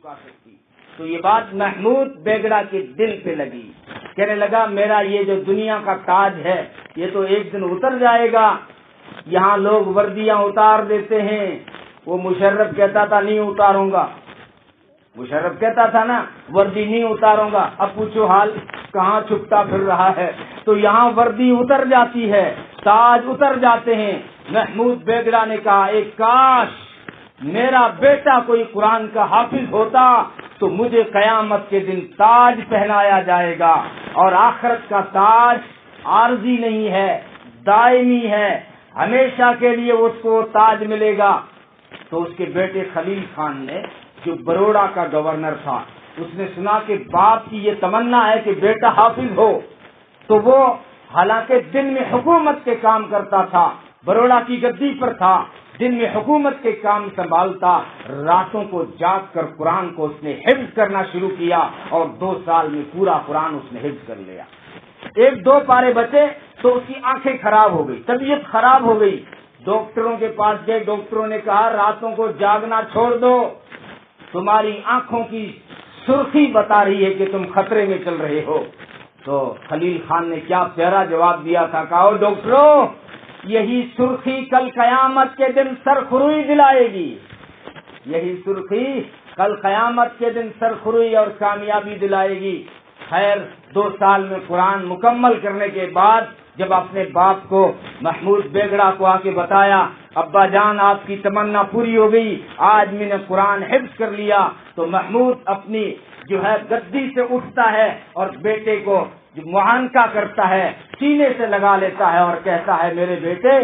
چھپا سکتی. تو یہ بات محمود بیگڑا کے دل پہ لگی. کہنے لگا میرا یہ جو دنیا کا تاج ہے یہ تو ایک دن اتر جائے گا. یہاں لوگ وردیاں اتار دیتے ہیں. وہ مشرف کہتا تھا نہیں اتاروں گا. مشرف کہتا تھا نا وردی نہیں اتاروں گا. اب پوچھو حال کہاں چھپتا پھر رہا ہے. تو یہاں وردی اتر جاتی ہے, تاج اتر جاتے ہیں. محمود بیگڑا نے کہا ایک کاش میرا بیٹا کوئی قرآن کا حافظ ہوتا تو مجھے قیامت کے دن تاج پہنایا جائے گا. اور آخرت کا تاج عارضی نہیں ہے, دائمی ہے, ہمیشہ کے لیے اس کو تاج ملے گا. تو اس کے بیٹے خلیل خان نے جو بروڑا کا گورنر تھا اس نے سنا کہ باپ کی یہ تمنا ہے کہ بیٹا حافظ ہو. تو وہ حالانکہ دن میں حکومت کے کام کرتا تھا, بروڑا کی گدی پر تھا, دن میں حکومت کے کام سنبھالتا, راتوں کو جاگ کر قرآن کو اس نے حفظ کرنا شروع کیا اور 2 سال میں پورا قرآن اس نے حفظ کر لیا. 1-2 پارے بچے تو اس کی آنکھیں خراب ہو گئی, طبیعت خراب ہو گئی. ڈاکٹروں کے پاس گئے, ڈاکٹروں نے کہا راتوں کو جاگنا چھوڑ دو, تمہاری آنکھوں کی سرخی بتا رہی ہے کہ تم خطرے میں چل رہے ہو. تو خلیل خان نے کیا پیارا جواب دیا تھا, کہا ڈاکٹروں یہی سرخی کل قیامت کے دن سرخروئی دلائے گی. یہی سرخی کل قیامت کے دن سرخروئی اور کامیابی دلائے گی. خیر 2 سال میں قرآن مکمل کرنے کے بعد جب اپنے باپ کو محمود بیگڑا کو آ کے بتایا ابا جان آپ کی تمنا پوری ہو گئی, آج میں نے قرآن حفظ کر لیا. تو محمود اپنی جو ہے گدی سے اٹھتا ہے اور بیٹے کو جو معانقہ کرتا ہے سینے سے لگا لیتا ہے اور کہتا ہے میرے بیٹے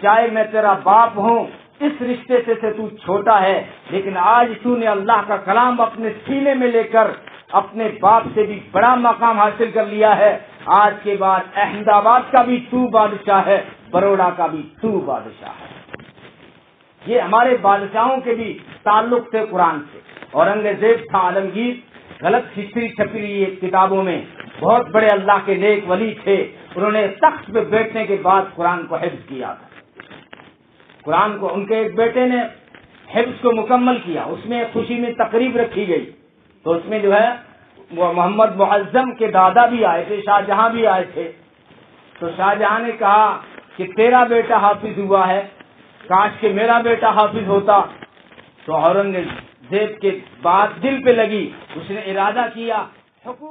چاہے میں تیرا باپ ہوں اس رشتے سے تو چھوٹا ہے, لیکن آج تو نے اللہ کا کلام اپنے سینے میں لے کر اپنے باپ سے بھی بڑا مقام حاصل کر لیا ہے. آج کے بعد احمد آباد کا بھی تو بادشاہ ہے, بروڑا کا بھی تو بادشاہ ہے. یہ ہمارے بادشاہوں کے بھی تعلق تھے قرآن سے. اورنگزیب تھا عالمگیر, غلط ہسٹری چھپی ہوئی ہے کتابوں میں, بہت بڑے اللہ کے نیک ولی تھے. انہوں نے تخت پہ بیٹھنے کے بعد قرآن کو حفظ کیا تھا. قرآن کو ان کے ایک بیٹے نے حفظ کو مکمل کیا, اس میں خوشی میں تقریب رکھی گئی. تو اس میں جو ہے وہ محمد معظم کے دادا بھی آئے تھے, شاہ جہاں بھی آئے تھے. تو شاہ جہاں نے کہا کہ تیرا بیٹا حافظ ہوا ہے, کاش کہ میرا بیٹا حافظ ہوتا. تو اورنگزیب کے بات دل پہ لگی, اس نے ارادہ کیا حکومت